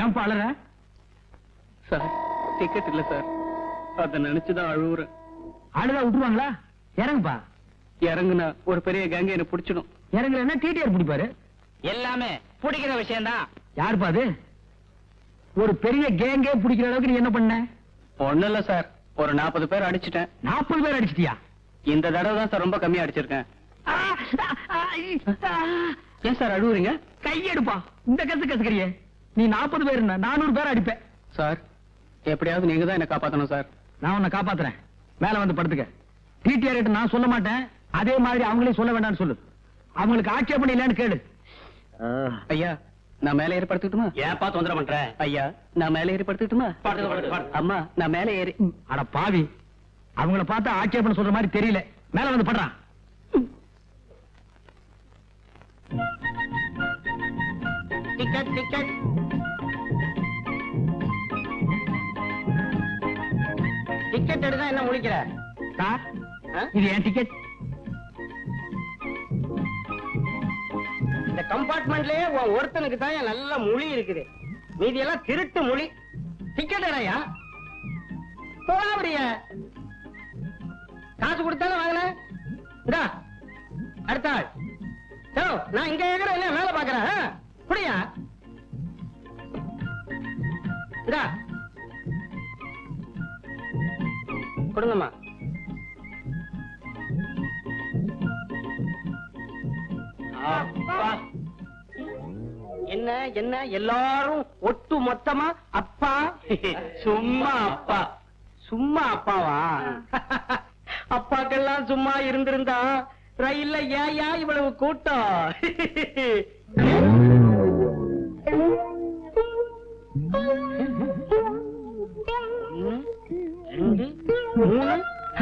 ஏன் பாளர sir? Ticket இல்ல sir, அத நினைச்சுதான் அழுவுறேன். ஆளுதான் விட்டுருவாங்களா? இறங்குப்பா. இறங்குனா ஒரு பெரிய கேங்க என்ன பிடிச்சிடும். இறங்குறேன்னா டிடிஆர் பிடிப்பாரு. எல்லாமே பிடிக்கிற விஷயம் தான். யாருப்பா அது? ஒரு பெரிய கேங்கே பிடிக்கிற அளவுக்கு நீ என்ன பண்ண? ஒண்ணு இல்ல சார், ஒரு 40 பேர் அடிச்சிட்டேன். 40 பேர் அடிச்சிட்டியா? இந்த தடவை தான் சார் ரொம்ப கம்மியா அடிச்சிருக்கேன். ஏன் சார் அழுவுறீங்க? கையெடுப்பா. இந்த கசக்கறியே நீ 40 பேர் 400 பேர் அடிப்பேன். சார் எப்படியாவது நீங்க தான் என்ன காப்பாத்தணும் சார். நான் உன்னை காப்பாத்துறேன். மேல வந்து படுத்துக்க. டிடிஆர் நான் சொல்ல மாட்டேன், அதே மாதிரி அவங்களையும் சொல்ல வேண்டாம்னு சொல்லு. அவங்களுக்கு ஆட்சேபணம் இல்லைன்னு கேளு. ஐயா நான் மேல ஏறி படுத்துட்டுமா? ஏப்பா தொந்தரவு பண்ற? ஐயா நான் மேல ஏறி படுத்துட்டுமா? அம்மா நான் மேல ஏறி. அட பாவி, அவங்கள பார்த்தா ஆட்சேபணம் சொல்ற மாதிரி தெரியல. மேல வந்து படுறான். டிக்கெட் டிக்கெட் டிக்கெட் எடுத்தா என்ன முழிக்கிற? சார் இது என் டிக்கெட். இந்த கம்பார்ட்மெண்ட்லயே ஒருத்தனுக்கு தான் நல்ல மொழி இருக்குது, மீதி எல்லாம் திருட்டு மொழி. டிக்கெட் எடையா போறிய காசு கொடுத்தாலும் வாங்கின. அடுத்த ஆள். நான் இங்க இருக்கிற என்ன மேல பாக்குறேன். புரியா? கொடுங்கம்மா. என்ன என்ன எல்லாரும் ஒட்டு மொத்தமா அப்பா? சும்மா அப்பா. சும்மா அப்பாவா? அப்பாக்கெல்லாம் சும்மா இருந்திருந்தா ரயில்ல ஏயா இவ்வளவு கூட்டம்? 2, 3,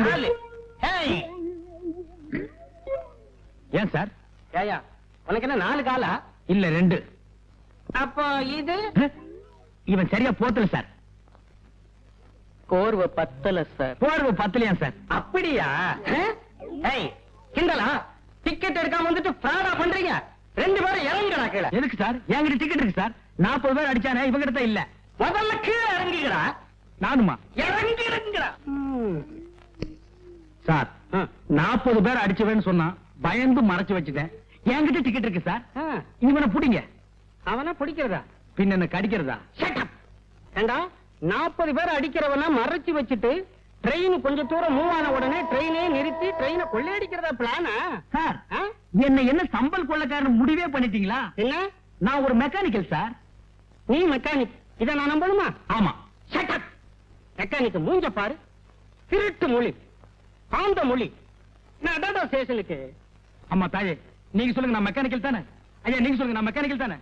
4. ஏன் சார்? ஏயா உனக்கு என்ன 4 காலா? இல்ல 2. அப்போ இது இவன் சரியா போத்தல சார். போர்வை பத்தல சார். போர்வை பத்தலையா சார்? அப்படியா? கிண்டலா? டிக்கெட் எடுக்காம வந்துட்டு ஃப்ராடா பண்றீங்க. 2 பேரும் இறங்குடா கீழே. எதுக்கு சார்? என்கிட்ட டிக்கெட் இருக்கு சார். 40 பேர் அடிச்சானே, இவங்கிட்ட இல்ல. முதல்ல கீழே இறங்குகிறா. நானுமா? இறங்குறா சார். 40 பேர் அடிச்சவன்னு சொன்னா பயந்து மறைச்சு வச்சுட்டேன். என்கிட்ட டிக்கெட் இருக்கு சார். இவனை புடிங்க. அவனா பிடிக்கிறதா? பின்ன என்ன கடிக்கிறதா? ஏண்டா 40 பேர் அடிக்கிறவனா மறைச்சு வச்சுட்டு ட்ரெயின் கொஞ்சம் தூரம் மூவ் ஆன உடனே ட்ரெயினே நிறுத்தி ட்ரெயினை கொள்ளையடிக்கிறதா பிளானா? சார் என்ன சம்பல் கொள்ளக்காரன் முடிவே பண்ணிட்டீங்களா? என்ன? நான் ஒரு மெக்கானிக்கல் சார். நீ மெக்கானிக், இத நான் நம்பணுமா? ஆமா. மெக்கானிக் மூஞ்ச பாரு. திருட்டு மொழி, ஆந்த மொழி. நான் டாடா ஸ்டேஷனுக்கு. அம்மா தாயே, நீங்க சொல்லுங்க நான் மெக்கானிக்கல் தானே? ஐயா நீங்க சொல்லுங்க நான் மெக்கானிக்கல் தானே?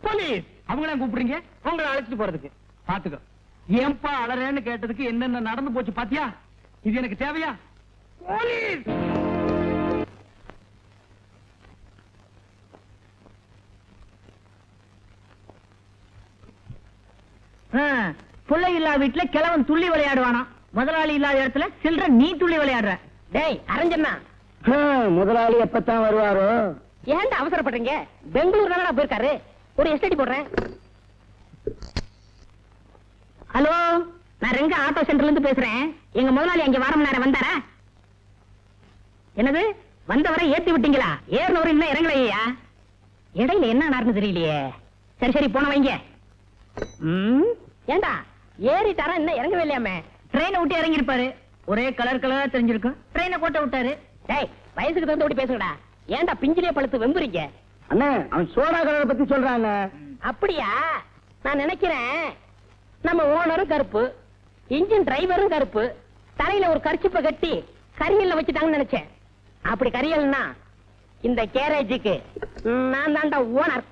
போலீஸ். அவங்கள கூப்பிடுறீங்க? உங்களை அழைச்சிட்டு போறதுக்கு. பாத்துக்கோ. ஏன்பா அலறேன்னு கேட்டதுக்கு என்னென்ன நடந்து போச்சு பாத்தியா? இது எனக்கு தேவையா? போலீஸ். பிள்ளை இல்லாத வீட்டுல கிழவன் துள்ளி விளையாடுவானா, முதலாளி இல்லாத இடத்துல சில்ற நீ துள்ளி விளையாடுற. டேய் அரஞ்சண்ணா, முதலாளி எப்பத்தான் வருவாரோ? ஏன்டா அவசரப்படுறீங்க? பெங்களூர் தானடா போயிருக்காரு. ஒரு எஸ்டடி போடுறேன். ஹலோ, நான் ரெங்க ஆட்டோ சென்டர்ல இருந்து பேசுறேன். எங்க முதலாளி அங்க வாரம் நேரம் வந்தாரா? என்னது வந்தவரை ஏத்தி விட்டீங்களா? ஏறினவரை இன்னும் இறங்கலையா? இடையில என்ன நடந்து தெரியலையே. சரி சரி போன வைங்க. ஏண்டா ஏறிட்டாரா இன்னும் இறங்கவே இல்லையாமே? ட்ரெயினை விட்டு இறங்கி இருப்பாரு. ஒரே கலர் கலரா தெரிஞ்சிருக்கும். ட்ரெயினை கோட்டை விட்டாரு. டேய் வயசுக்கு தகுந்த ஓடி பேசுங்கடா. ஏண்டா பிஞ்சிலே பழுத்து வெம்புறீங்க? அண்ணா அவன் சோடா கலரை பத்தி சொல்றாங்க. அப்படியா? நான் நினைக்கிறேன் நம்ம ஓனரும் கருப்பு, இன்ஜின் டிரைவரும் கருப்பு, தலையில ஒரு கர்ச்சிப்பை கட்டி கரியல்ல வச்சுட்டாங்கன்னு நினைச்சேன். அப்படி கரியல்னா இந்த கேரேஜுக்கு நான் தான்டா ஓனர்.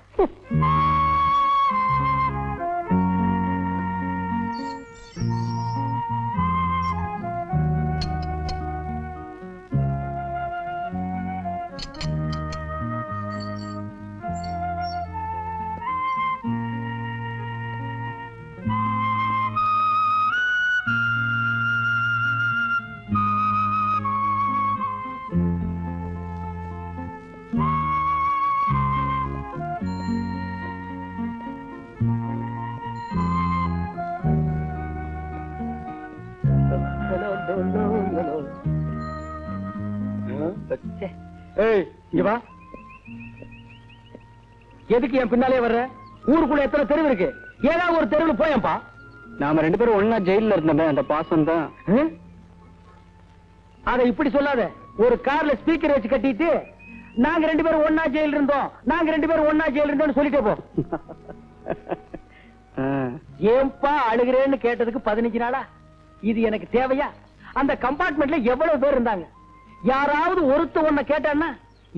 ஏய் இங்க வா. எதுக்கு என் பின்னாலே வர்ற? ஊருக்குள்ள எத்தனை தெருவு இருக்கு? ஏதாவது ஒரு தெருவுல போயப்பா. நாம 2 பேரும் ஒண்ணா ஜெயில இருந்தோமே, அந்த பாசம் தான். அத இப்படி சொல்லாத. ஒரு கார்ல ஸ்பீக்கர் வச்சு கட்டிட்டு நாங்க 2 பேரும் ஒண்ணா ஜெயில இருந்தோம், நாங்க 2 பேரும் ஒண்ணா ஜெயில இருந்தோம்னு சொல்லிட்டே போ. ஏன்பா அழுகிறேன்னு கேட்டதுக்கு 15 நாளா? இது எனக்கு தேவையா? அந்த கம்பார்ட்மெண்ட்ல எவ்வளவு பேர் இருந்தாங்க. யாராவது ஒருத்த ஒண்ண கேட்டான்னா,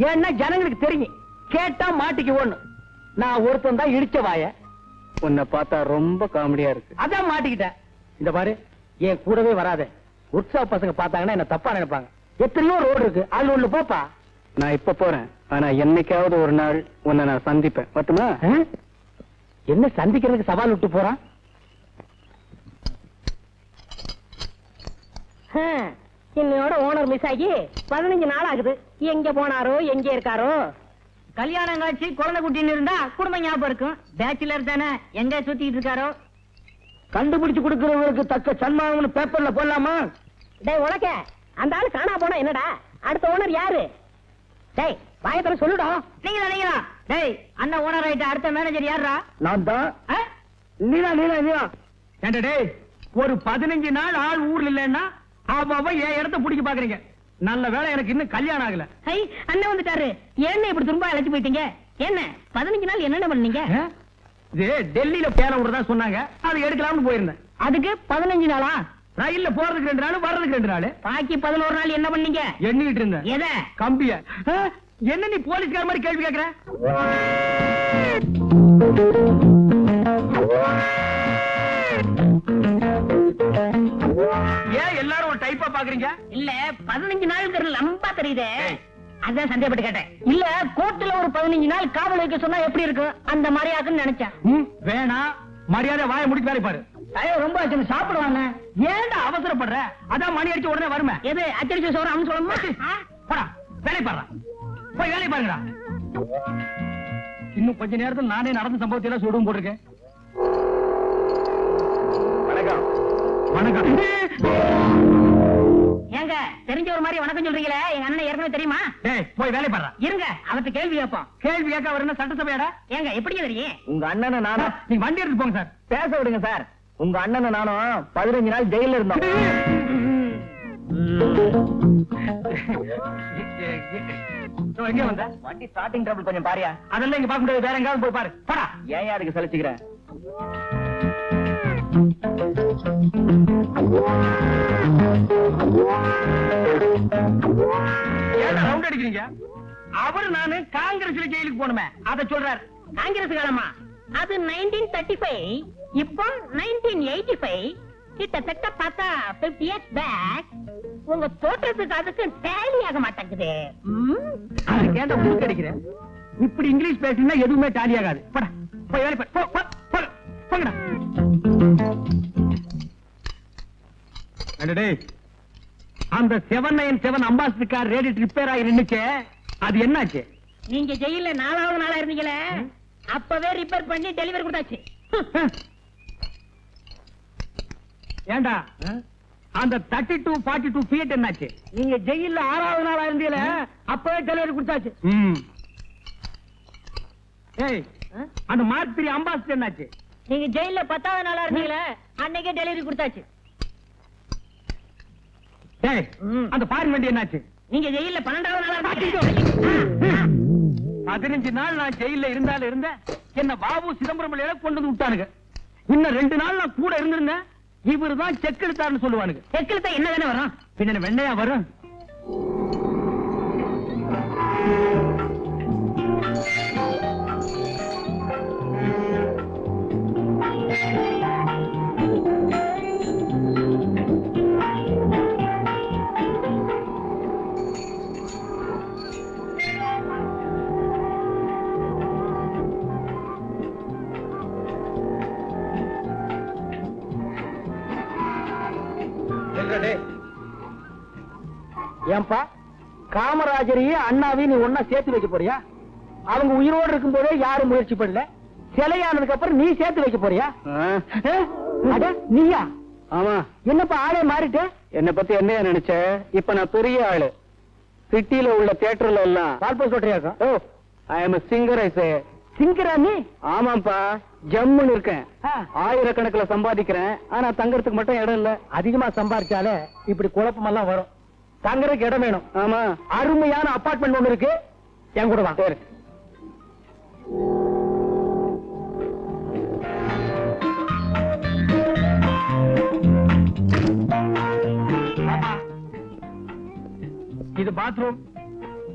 ஏன்னா ஜனங்களுக்கு தெரியும் கேட்டா மாட்டிக்கு ஒண்ணு. நான் ஒருத்தன் தான் இடிச்ச வாய. உன்னை பார்த்தா ரொம்ப காமெடியா இருக்கு. அதான் மாட்டிக்கிட்டேன். இந்த பாரு, என் கூடவே வராத. உற்சாக பசங்க பார்த்தாங்கன்னா என்ன தப்பா நினைப்பாங்க. எத்தனையோ ரோடு இருக்கு, அதுல ஒண்ணு போப்பா. நான் இப்ப போறேன், ஆனா என்னைக்காவது ஒரு நாள் உன்னை நான் சந்திப்பேன். மட்டுமா? என்ன சந்திக்கிறதுக்கு சவால் விட்டு போறான்? இன்னையோட ஓனர் மிஸ் ஆகி 15 நாள் ஆகுது. எங்க போனாரோ, எங்க இருக்காரோ? கல்யாணம் காட்சி குழந்தை குட்டின்னு இருந்தா குடும்பம் ஞாபகம் இருக்கும். பேச்சுலர் தானே, எங்க சுத்திட்டு இருக்காரோ? கண்டுபிடிச்சு கொடுக்கிறவங்களுக்கு தக்க சன்மானம்னு பேப்பர்ல போடலாமா? டேய் உனக்க அந்த ஆளு காணா போனா என்னடா? அடுத்த ஓனர் யாரு? டேய் வாயத்துல சொல்லுடா. நீங்களா? டேய் அண்ணன் ஓனர் ஆயிட்ட, அடுத்த மேனேஜர் யாரா? நான் தான். நீதான். ஏண்டா டேய், ஒரு 15 நாள் ஆள் ஊர்ல இல்லன்னா அவ என் இடத்த பிடிக்க பாக்குறீங்க. நல்ல வேலை எனக்கு இன்னும் கல்யாணம் ஆகல. அண்ணன் வந்துட்டாரு. என்ன இப்படி திரும்ப அழைச்சு போயிட்டீங்க? என்ன 15 நாள் என்னென்ன பண்ணீங்க? இது டெல்லியில பேர விடுறதா சொன்னாங்க, அது எடுக்கலாம்னு போயிருந்தேன். அதுக்கு 15 நாளா? ரயில்ல போறதுக்கு 2 நாள், வர்றதுக்கு 2 நாள். பாக்கி 11 நாள் என்ன பண்ணீங்க? எண்ணிட்டு இருந்தேன். எத? கம்பிய. என்ன நீ போலீஸ்கார மாதிரி கேள்வி கேக்குற? ஏன் எல்லாரும் ஒரு டைப்பா பாக்குறீங்க? இல்ல 15 நாளுக்கு லம்பா தெரியுதே, அதான் சந்தேகப்பட்டு கேட்டேன். இல்ல கோர்ட்ல ஒரு 15 நாள் காவல் வைக்க சொன்னா எப்படி இருக்கும், அந்த மாதிரி ஆகுன்னு நினைச்சேன். வேணாம், மரியாதை வாயை முடிக்க வேலை பாரு. ஐயோ ரொம்ப ஆச்சு, சாப்பிடுவாங்க. ஏன்டா அவசரப்படுற? அதான் மணி அடிச்ச உடனே வருமே. எது அச்சடிச்ச சோறு அவனு சொல்லணுமா? போடா வேலை பாடுறா, போய் வேலை பாருங்கடா. இன்னும் கொஞ்ச நேரத்தில் நானே நடந்த சம்பவத்தை எல்லாம் சொல்லுவோம் போட்டிருக்கேன். வணக்கம். வணக்கம். ஏங்க தெரிஞ்ச ஒரு மாதிரி வணக்கம் சொல்றீங்களே, எங்க அண்ணன் ஏற்கனவே தெரியுமா? டேய் போய் வேலை பாடுறா. இருங்க அவர்கிட்ட கேள்வி கேட்போம். கேள்வி கேட்க அவர் என்ன சட்டசபையாடா? ஏங்க எப்படி தெரியும்? உங்க அண்ணனை நானும். நீங்க வண்டி எடுத்து போங்க சார். பேச விடுங்க சார். உங்க அண்ணனை நானும் 15 நாள் ஜெயில இருந்தோம். எங்க வந்த? வண்டி ஸ்டார்டிங் ட்ரபிள் கொஞ்சம் பாரியா. அதெல்லாம் இங்க பார்க்க முடியாது, வேற எங்காவது போய் பாரு. போடா. ஏன் அதுக்கு சலிச்சுக்கிறேன்? ஏன்டா ரவுண்ட் அடிக்கிறீங்க? அவரு நானு காங்கிரஸ்ல ஜெயிலுக்கு போனுமே, அத சொல்றாரு. காங்கிரஸ் காலமா? அது 1935, இப்போ 1985. கிட்டத்தட்ட பார்த்தா 50 years பேக். உங்க தோற்றத்துக்கு அதுக்கு டேலி ஆக மாட்டேங்குது. கேட்ட மூக்கு அடிக்கிறேன். இப்படி இங்கிலீஷ் பேசினா எதுவுமே டாலி ஆகாது. போடா போய் வேலை பாரு. போங்கடா. அந்த 797 அம்பாசிடர் கார் ரேடியேட்டர் ரிப்பேர் ஆகி நின்னுச்சே, அது என்னாச்சு? நீங்க ஜெயில 4வது நாளா இருந்தீங்களே, அப்பவே ரிப்பேர் பண்ணி டெலிவரி கொடுத்தாச்சு. ஏண்டா அந்த 32, 42 ஃபீட் என்னாச்சு? நீங்க ஜெயில 6வது நாளா இருந்தீல, அப்பவே டெலிவரி கொடுத்தாச்சு. ஏய் அந்த மார்க் 3 அம்பாசிடர் என்னாச்சு? நீங்க ஜெயில 10வது நாளா இருந்தீங்களே, அன்னைக்கே டெலிவரி கொடுத்தாச்சு. ஏய் அந்த ஃபாரின் வண்டி என்னாச்சு? நீங்க ஜெயில 12வது நாளா 15 நாள் நான் ஜெயில இருந்தாலும் இருந்தேன். என்ன பாபு சிதம்பரம் கொண்டு வந்து விட்டானுங்க. இன்னும் 2 நாள் நான் கூட இருந்திருந்தேன். இவரு தான் செக் எடுத்தாருன்னு சொல்லுவானுங்க. செக் எடுத்தா என்ன தானே வரும்? பின்ன வெண்ணையா வரும். ஏன்பா காமராஜரையும் அண்ணாவையும் நீ ஒன்னா சேர்த்து வைக்க போறியா? அவங்க உயிரோடு இருக்கும் போதே யாரும் முயற்சி பண்ணல. சிலையானதுக்கு அப்புறம் நீ சேர்த்து வைக்க போறியா? அட நீயா? ஆமா. என்னப்பா ஆளே மாறிட்டு? என்ன பத்தி என்ன நினைச்ச? இப்ப நான் பெரிய ஆளு. சிட்டில உள்ள தியேட்டர்ல எல்லாம் பால்போஸ் ஓட்டுறியாக்கும் ஓ ஐ எம் சிங்கர் ஐ சே. சிங்கரா நீ? ஆமாப்பா, ஜம்முன்னு இருக்கேன். ஆ. ஆயிரக்கணக்கில் சம்பாதிக்கிறேன். ஆனா தங்கறதுக்கு மட்டும் இடம் இல்ல. அதிகமா சம்பாரிச்சாலே இப்படி குழப்பமெல்லாம் வரும். தங்கறதுக்கு இடம் வேணும். ஆமா, அருமையான அபார்ட்மெண்ட் ஒண்ணு இருக்கு, என் கூட வா. சரி. இது பாத்ரூம்,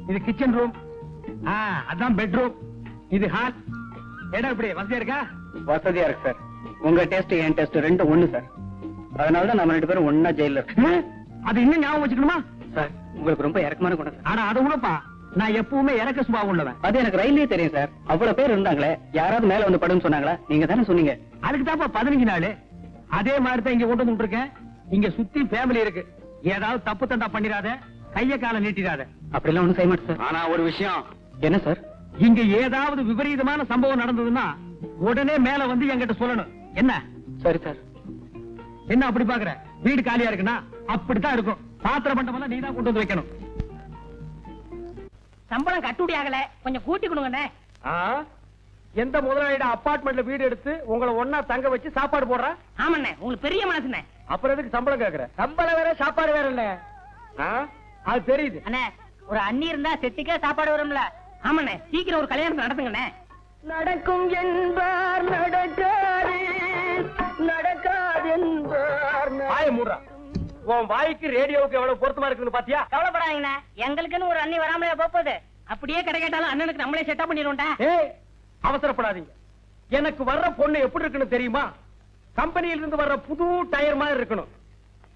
இது கிச்சன் ரூம், அதான் பெட்ரூம், இது ஹால். இடம் எப்படி வசதியா இருக்கா? வசதியா இருக்கு சார். உங்க டெஸ்ட் என் டெஸ்ட் ரெண்டும் ஒண்ணு சார். அதனாலதான் நம்ம 2 பேரும் ஒன்னா ஜெயில இருக்கோம். அது இன்னும் ஞாபகம் வச்சுக்கணுமா? சார், உங்களுக்கு ரொம்ப இறக்கமான குணம் சார். ஆனா அதை விடப்பா, நான் எப்பவுமே இறக்க சுபாவம் உள்ளவன். அது எனக்கு ரயிலே தெரியும் சார். அவ்வளவு பேர் இருந்தாங்களே, யாராவது மேல வந்து படுன்னு சொன்னாங்களா? நீங்க தானே சொன்னீங்க. அதுக்கு தான்ப்பா 15 நாள். அதே மாதிரி தான் இங்க கொண்டு வந்து இருக்கேன். இங்க சுத்தி ஃபேமிலி இருக்கு. ஏதாவது தப்பு தண்டா பண்ணிராத, கைய கால நீட்டிராத. அப்படிலாம் ஒண்ணும் செய்ய மாட்டேன் சார். ஆனா ஒரு விஷயம், என்ன சார்? இங்க ஏதாவது விபரீதமான சம்பவம் நடந்ததுன்னா உடனே மேல வந்து என்கிட்ட சொல்லணும். என்ன? சரி சார். என்ன அப்படி பாக்குற? வீடு காலியா இருக்குன்னா அப்படித்தான் இருக்கும். பாத்திர பண்டமெல்லாம் நீ தான் கொண்டு வந்து வைக்கணும். சம்பளம் கட்டுப்படி ஆகல, கொஞ்சம் கூட்டி கொடுங்கண்ணே. எந்த முதலாளியோட அபார்ட்மெண்ட்ல வீடு எடுத்து உங்களை ஒன்னா தங்க வச்சு சாப்பாடு போடுற? ஆமாண்ணே, உங்களுக்கு பெரிய மனசுண்ணே. அப்புறம் எதுக்கு சம்பளம் கேக்குற? சம்பளம் வேற சாப்பாடு வேற இல்ல. அது தெரியுது. அண்ணே, ஒரு அண்ணி இருந்தா செட்டிக்கே சாப்பாடு வரும்ல. ஆமாண்ணே, சீக்கிரம் ஒரு கல்யாணம் நடத்துங்கண்ணே. நடக்கும் என்பார் நடக்காது, நடக்காது என்பார். வாய மூடுறா. உன் வாய்க்கு ரேடியோவுக்கு எவ்வளவு பொருத்தமா இருக்குன்னு பாத்தியா? கவலைப்படாதீங்கண்ணே, எங்களுக்குன்னு ஒரு அண்ணி வராமலே போகுது. அப்படியே கடை கேட்டாலும் அண்ணனுக்கு நம்மளே செட்டப் பண்ணிடுவோம்டா. ஏய், அவசரப்படாதீங்க. எனக்கு வர்ற பொண்ணு எப்படி இருக்குன்னு தெரியுமா? கம்பெனியில இருந்து வர்ற புது டயர் மாதிரி இருக்கணும்.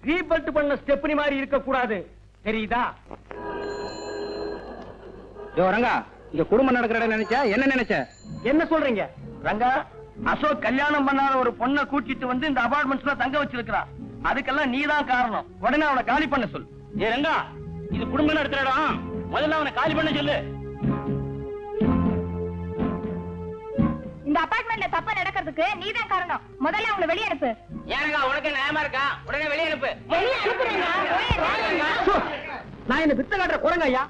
ரீபல்ட் பண்ண ஸ்டெப்னி மாதிரி இருக்க கூடாது. தெரியுதா? ரங்கா, இங்க குடும்பம் நடக்கிற இடம் நினைச்சா என்ன நினைச்ச? என்ன சொல்றீங்க ரங்கா? அசோக் கல்யாணம் பண்ணாத ஒரு பொண்ணை கூட்டிட்டு வந்து இந்த அபார்ட்மெண்ட்ஸ்ல தங்க வச்சிருக்கா. அதுக்கெல்லாம் நீதான் காரணம். உடனே அவனை காலி பண்ண சொல்லு. ஏ ரங்கா, இது குடும்பம் நடக்கிற இடம். முதல்ல அவனை காலி பண்ண சொல்லு. இந்த அபார்ட்மெண்ட்ல தப்பு நடக்கிறதுக்கு நீதான் காரணம். முதல்ல அவங்களை வெளியே அனுப்பு. ஏனங்க உனக்கு நியாயமா இருக்கா? உடனே வெளியே அனுப்பு. வெளியே அனுப்புறேங்க. நான் என்ன வித்த காட்டுற குரங்க ஐயா?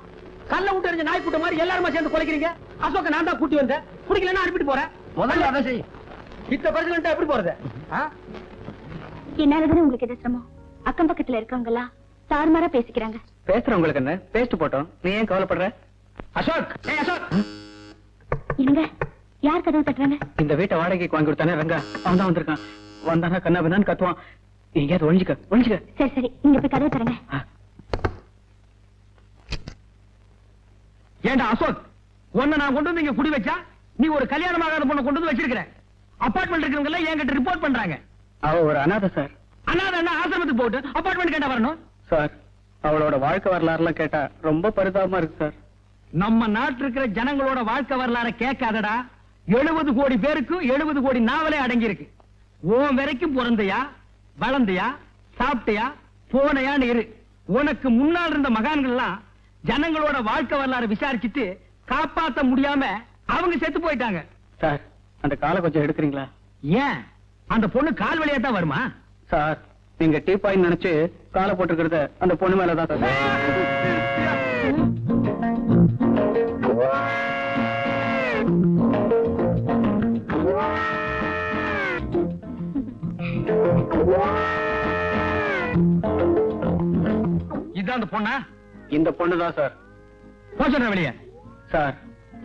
கல்ல விட்டு எறிஞ்ச நாய் கூட்ட மாதிரி எல்லாருமா சேர்ந்து குலைக்கிறீங்க. அசோக்க நான் தான் கூட்டி வந்தேன். குடிக்கலன்னா அனுப்பிட்டு போறேன். முதல்ல அதை செய். இத்த பிரச்சனை எப்படி போறது? என்னாலதானே உங்களுக்கு எது சிரமம்? அக்கம் பக்கத்துல இருக்கவங்களா தாறுமாறா பேசிக்கிறாங்க. பேசுறவங்களுக்கு என்ன? பேசிட்டு போட்டோம். நீ ஏன் கவலைப்படுற? அசோக், ஏய் அசோக். இல்லங்க, யார் கதவு தட்டுறாங்க? இந்த வீட்டை வாடகைக்கு வாங்கி கொடுத்தானே ரங்கா, அவன் தான் வந்திருக்கான். வந்தானா கண்ணா பின்னான்னு கத்துவான். எங்கேயாவது ஒழிஞ்சுக்க. சரி சரி, நீங்க போய் கதவு தரங்க. ஏண்டா அசோக், உன்னை நான் கொண்டு வந்து இங்க குடி வச்சா நீ ஒரு கல்யாணம் ஆகாத பொண்ணை கொண்டு வந்து வச்சிருக்கிற. அபார்ட்மெண்ட் இருக்கிறவங்க எல்லாம் என்கிட்ட ரிப்போர்ட் பண்றாங்க. அவ ஒரு அனாதை சார். அனாதை என்ன ஆசிரமத்துக்கு போட்டு அபார்ட்மெண்ட் கேட்டா வரணும்? சார், அவளோட வாழ்க்கை வரலாறுலாம் கேட்டா ரொம்ப பரிதாபமா இருக்கு சார். நம்ம நாட்டில் இருக்கிற ஜனங்களோட வாழ்க்கை வரலாற கேட்காதடா. 70 கோடி பேருக்கு 70 கோடி நாவலே அடங்கி இருக்கு. உன் வரைக்கும் பிறந்தையா, வளர்ந்தையா, சாப்பிட்டியா, போனையான்னு இரு. உனக்கு முன்னால் இருந்த மகான்கள்லாம் ஜனங்களோட வாழ்க்கை வரலாறு விசாரிச்சுட்டு காப்பாத்த முடியாம அவங்க செத்து போயிட்டாங்க. சார், அந்த காலை கொஞ்சம் எடுக்கிறீங்களா? ஏன்? அந்த பொண்ணு கால் வழியா தான் வருமா? சார், நீங்க டீ பாயிண்ட் நினைச்சு காலை போட்டுக்கிறத அந்த பொண்ணு மேலதான் சார். இதுதான் அந்த பொண்ணா? இந்த பொண்ணுதான் சார். போச்சா வெளியே? சார்,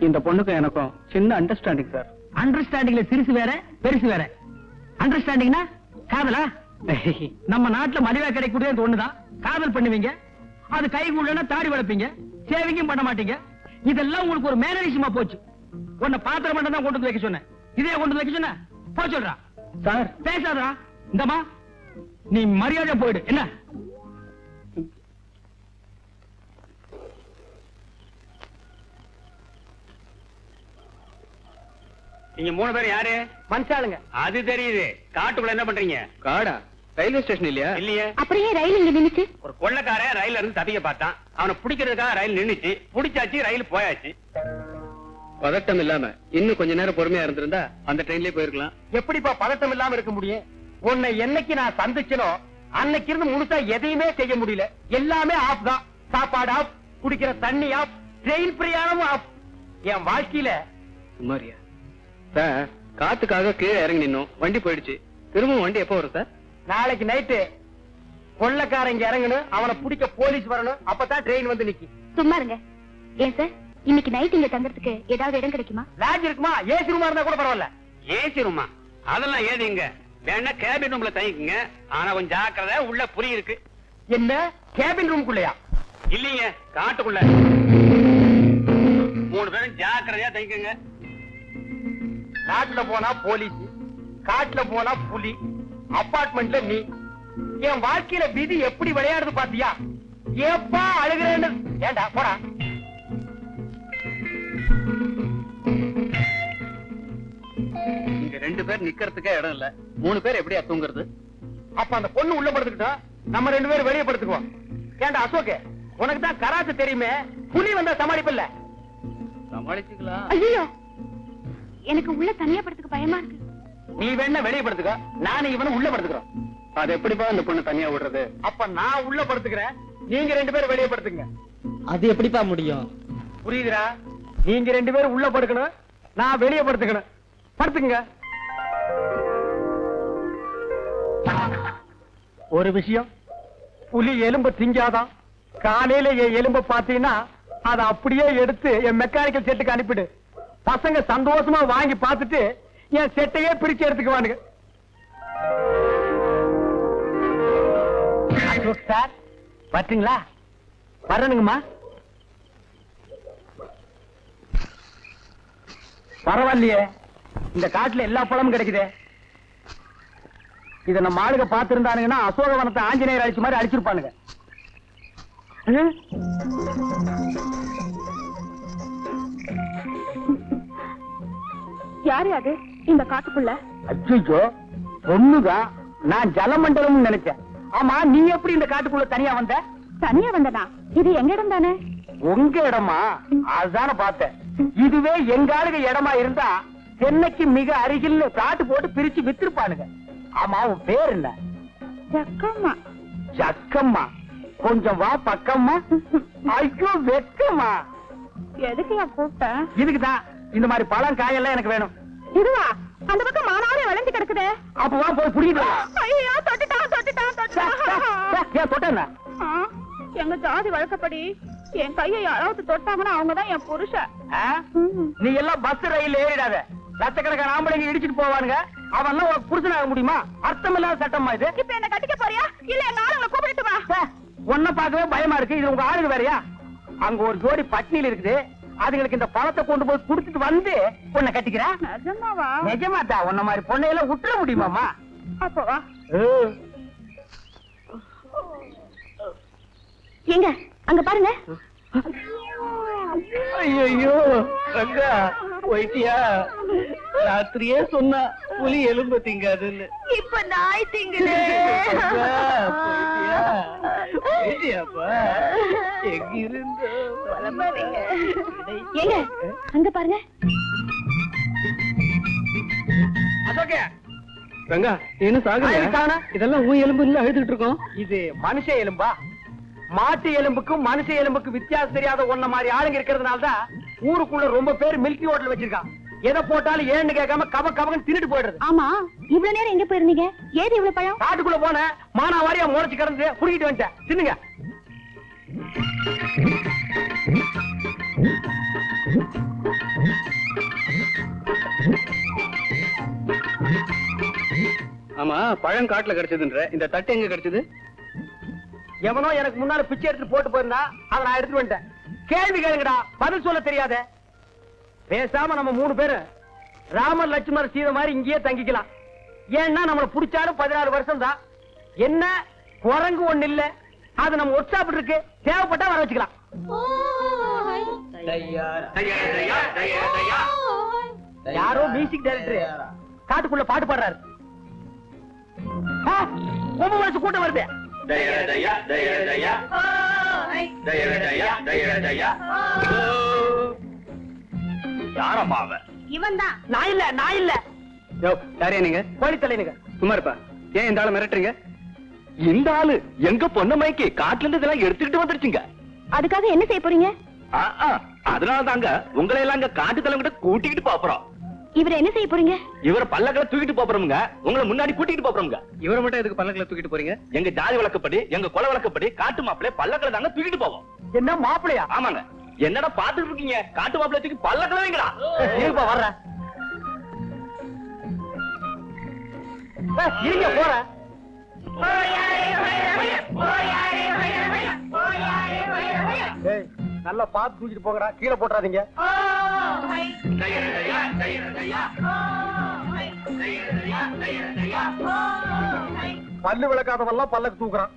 இந்த பொண்ணுக்கும் எனக்கும் சின்ன அண்டர்ஸ்டாண்டிங் சார். அண்டர்ஸ்டாண்டிங்ல சிறுசு வேற பெருசு வேற. அண்டர்ஸ்டாண்டிங்னா காதலா? நம்ம நாட்டுல மலிவா கிடைக்கக்கூடிய ஒண்ணுதான். காதல் பண்ணுவீங்க, அது கைகூடனா தாடி வளர்ப்பீங்க, சேவிங்கும் பண்ண மாட்டீங்க. இதெல்லாம் உங்களுக்கு ஒரு மேனரிசமா போச்சு. உன்னை பாத்திரம் மட்டும் தான் கொண்டு வந்து வைக்க சொன்னேன். இதே கொண்டு வந்து வைக்க சொன்ன போ சொல்றா. சார், பேசாதா? இந்தமா நீ மரியாதை போயிடு. என்ன? நீங்க 3 பேர் யாரு? மனுஷாளுங்க. அது தெரியுது. காட்டுக்குள்ள என்ன பண்றீங்க? காடா? ரயில்வே ஸ்டேஷன் இல்லையா? இல்லையே. அப்படியே ரயில் இங்க நின்னுச்சு. ஒரு கொள்ளக்காரன் ரயில்ல இருந்து தப்பிக்க பார்த்தான். அவனை பிடிக்கிறதுக்காக ரயில் நின்னுச்சு. பிடிச்சாச்சு, ரயில் போயாச்சு. பதட்டம் இல்லாம இன்னும் கொஞ்ச நேரம் பொறுமையா இருந்திருந்தா அந்த ட்ரெயின்லயே போயிருக்கலாம். எப்படிப்பா பதட்டம் இல்லாம இருக்க முடியும்? உன்னை என்னைக்கு நான் சந்திச்சனோ அன்னைக்கு இருந்து முழுசா எதையுமே செய்ய முடியல. எல்லாமே ஆஃப் தான். சாப்பாடு ஆஃப், குடிக்கிற தண்ணி ஆப், ட்ரெயின் பிரயாணமும் ஆப். என் வாழ்க்கையில சுமாரியா சார், காத்துக்காக கீழே இறங்கி நின்னோம், வண்டி போயிடுச்சு. திரும்பவும் வண்டி எப்போ வரும் சார்? நாளைக்கு நைட்டு கொள்ளக்காரன் இங்க இறங்கணும், அவனை பிடிக்க போலீஸ் வரணும், அப்பதான் ட்ரெயின் வந்து நிக்கி. சும்மா இருங்க. ஏன் சார், இன்னைக்கு நைட் இங்க தங்கறதுக்கு ஏதாவது இடம் கிடைக்குமா? லாட்ஜ் இருக்குமா? ஏசி ரூமா இருந்தா கூட பரவாயில்ல. ஏசி ரூமா? அதெல்லாம் ஏதிங்க. வேணா கேபின் ரூம்ல தங்கிக்குங்க. ஆனா கொஞ்சம் ஜாக்கிரதை, உள்ள புலி இருக்கு. என்ன கேபின் ரூம்குள்ளயா? இல்லீங்க, காட்டுக்குள்ள. 3 பேரும் ஜாக்கிரதையா தங்கிக்குங்க. நாட்டுல போனா போலீஸ், காட்டுல போனா புலி, அபார்ட்மெண்ட்ல நீ. என் வாழ்க்கையில விதி எப்படி விளையாடுது பாத்தியா? ஏப்பா அழுகிறேன்னு. ஏண்டா போடா. இங்க 2 பேர் நிக்கிறதுக்கே இடம் இல்ல, 3 பேர் எப்படியா தூங்குறது? அப்ப அந்த பொண்ணு உள்ள படுத்துக்கிட்டோம், நம்ம 2 பேரும் வெளியே படுத்துக்குவோம். ஏண்டா அசோக், உனக்கு தான் கராத்து தெரியுமே, புலி வந்தா சமாளிப்பில்ல. சமாளிச்சுக்கலாம். ஐயோ, எனக்கு உள்ள தனியா படுத்துக்க பயமா இருக்கு. நீ வேணா வெளியே படுத்துக்க, நானும் இவனும் உள்ள படுத்துக்கிறோம். அது எப்படிப்பா அந்த பொண்ணு தனியா விடுறது? அப்ப நான் உள்ள படுத்துக்கிறேன், நீங்க 2 பேரும் வெளியே படுத்துங்க. அது எப்படிப்பா முடியும்? புரியுதுடா? நீங்க 2 பேரும் உள்ள படுக்கணும், நான் வெளியே படுத்துக்கணும். படுத்துங்க. ஒரு விஷயம், புலி எலும்ப திங்காதான். காலையில என் எலும்ப பாத்தீங்கன்னா அதை அப்படியே எடுத்து என் மெக்கானிக்கல் செட்டுக்கு அனுப்பிடு. பசங்க சந்தோஷமா வாங்கி பார்த்துட்டு என் செட்டையே பிரிச்சு எடுத்துக்குவானுங்க. சார் பட்டுங்களா? வரணுங்கம்மா. பரவாயில்லையே, இந்த காட்டுல எல்லா பழமும் கிடைக்குது. இத நம்ம ஆளுங்க பாத்துருந்தானுங்கன்னா அசோகவனத்தை ஆஞ்சநேயர் அழிச்ச மாதிரி அழிச்சிருப்பானுங்க. யாரு அது இந்த காட்டுக்குள்ள? அச்சோ, பொண்ணுதான். நான் ஜலமண்டலம் நினைச்சேன். ஆமா, நீ எப்படி இந்த காட்டுக்குள்ள தனியா வந்த? தனியா வந்தனா? இது எங்க இடம் தானே? உங்க இடமா? அதுதானே பார்த்தேன். இதுவே எங்க ஆளுங்க இடமா இருந்தா சென்னைக்கு மிக அருகில் காட்டு போட்டு பிரிச்சு வித்திருப்பானுங்க. ஆமா, உன் பேர் என்ன? ஜக்கம்மா. ஜக்கம்மா? கொஞ்சம் வா பக்கம்மா. ஐயோ வெக்கம்மா. எதுக்கு நான் கூப்பிட்டேன்? இதுக்குதான். இந்த மாதிரி பழம் காயெல்லாம் எனக்கு வேணும். இதுவா? அந்த பக்கம் மானாவே வளைஞ்சு கிடக்குதே. அப்ப வா போய் புடிக்கிட்டு வா. ஐயோ, தொட்டுட்டான் தொட்டுட்டான் தொட்டுட்டான். ஏன் தொட்டா? எங்க ஜாதி வழக்கப்படி என் கையை யாராவது தொட்டாங்கன்னா அவங்கதான் என் புருஷன். நீ எல்லாம் பஸ் ரயில் ஏறிடாத. லட்சக்கணக்கான ஆம்பளைங்க இடிச்சிட்டு போவானுங்க. அவன் உனக்கு புருஷனாக முடியுமா? அர்த்தம் இல்லாத சட்டமா இது? இப்ப என்ன கட்டிக்க போறியா இல்ல எங்க ஆளுங்களை கூப்பிட்டு வா? உன்ன பார்க்கவே பயமா இருக்கு. இது உங்க ஆளுங்க வேறையா? அங்க ஒரு ஜோடி பட்னியில் இருக்குது. அதுங்களுக்கு இந்த பழத்தை கொண்டு போய் குடுத்துட்டு வந்து உன்னை கட்டிக்கிறேன். நிஜமாவா? நிஜமாத்தா. உன்ன மாதிரி பொண்ணையெல்லாம் விட்டுற முடியுமாமா? அப்போ வா. எங்க அங்க பாருங்க. ஐயோ ரங்கா, போயிட்டியா? ராத்திரியே சொன்னா புலி எலும்பு திங்காதுன்னு. இப்ப நாய் திங்குது. போயிட்டியா? போயிட்டியாப்பா? எங்க இருந்தோ ஏங்க அங்க பாருங்க. அசோகே, ரங்கா, என்ன சாகுங்க? இதெல்லாம் உன் எலும்பு இல்ல அழுதுட்டு இருக்கோம். இது மனுஷ எலும்பா? மாட்டு எலும்புக்கும் மனுஷ எலும்புக்கும் வித்தியாசம் தெரியாத ஒன்ன மாதிரி ஆளுங்க இருக்கிறதுனால தான் ஊருக்குள்ள ரொம்ப பேர் மில்கி ஹோட்டல் வச்சிருக்கான். எதை போட்டாலும் ஏன்னு கேட்காம கப கபன்னு தின்னுட்டு போயிடுறது. ஆமா, இவ்வளவு நேரம் எங்க போயிருந்தீங்க? ஏது இவ்வளவு பழம்? காட்டுக்குள்ள போன மானா வாரியா முளைச்சு கிடந்து புடிக்கிட்டு வந்துட்டேன். தின்னுங்க. ஆமா, பழம் காட்டுல கிடைச்சதுன்ற, இந்த தட்டு எங்க கிடைச்சது? எவனோ எனக்கு முன்னால பிச்சை எடுத்து போட்டு போயிருந்தா அதை நான் எடுத்துட்டு வந்துட்டேன். கேள்வி கேளுங்கடா, பதில் சொல்ல தெரியாத. பேசாம நம்ம 3 பேரும் ராமர் லட்சுமணர் சீதை மாதிரி இங்கேயே தங்கிக்கலாம். ஏன்னா நம்மள புடிச்சாலும் 16 வருஷம் தான். என்ன குரங்கு ஒண்ணு இல்ல, அது நம்ம ஒர்க் ஷாப் இருக்கு, தேவைப்பட்டா வர வச்சுக்கலாம். யாரோ மியூசிக் டைரக்டர் காட்டுக்குள்ள பாட்டு பாடுறாரு. ரொம்ப வருஷம் கூட்டம் வருது. யாரம்மாவ? இவன் தான். நான் இல்ல, நான் இல்ல. யாரையா நீங்க? கோழித்தலைனுங்க. சும்மா இருப்பா. ஏன் இந்த ஆளு மிரட்டுறீங்க? இந்த ஆளு எங்க பொண்ண மைக்கு காட்டுல இருந்து இதெல்லாம் எடுத்துக்கிட்டு வந்துருச்சுங்க. அதுக்காக என்ன செய்ய போறீங்க? அதனால தாங்க உங்களை எல்லாம் அங்க காட்டு தலைவங்கிட்ட கூட்டிக்கிட்டு போறோம். இவரை என்ன செய்ய போறீங்க? இவரை பல்லக்களை தூக்கிட்டு போறோமுங்க. உங்களை முன்னாடி கூட்டிட்டு போறோமுங்க. இவரை மட்டும் எதுக்கு பல்லக்கில தூக்கிட்டு போறீங்க? எங்க ஜாதி வழக்கப்படி, எங்க கொலை வழக்கப்படி காட்டு மாப்பிள்ளை பல்லக்களை தாங்க தூக்கிட்டு போவோம். என்ன மாப்பிளையா? ஆமாங்க. என்னடா பாத்துட்டு இருக்கீங்க? காட்டு மாப்பிள்ளை தூக்கி பல்லக்களை வைங்களா? இருப்பா வர்ற. இருங்க போற. நல்லா பார்த்து தூக்கிட்டு போங்கடா, கீழே போட்டுறாதீங்க. பல்லு விளக்காதவெல்லாம் பல்லக்கு தூக்குறான்.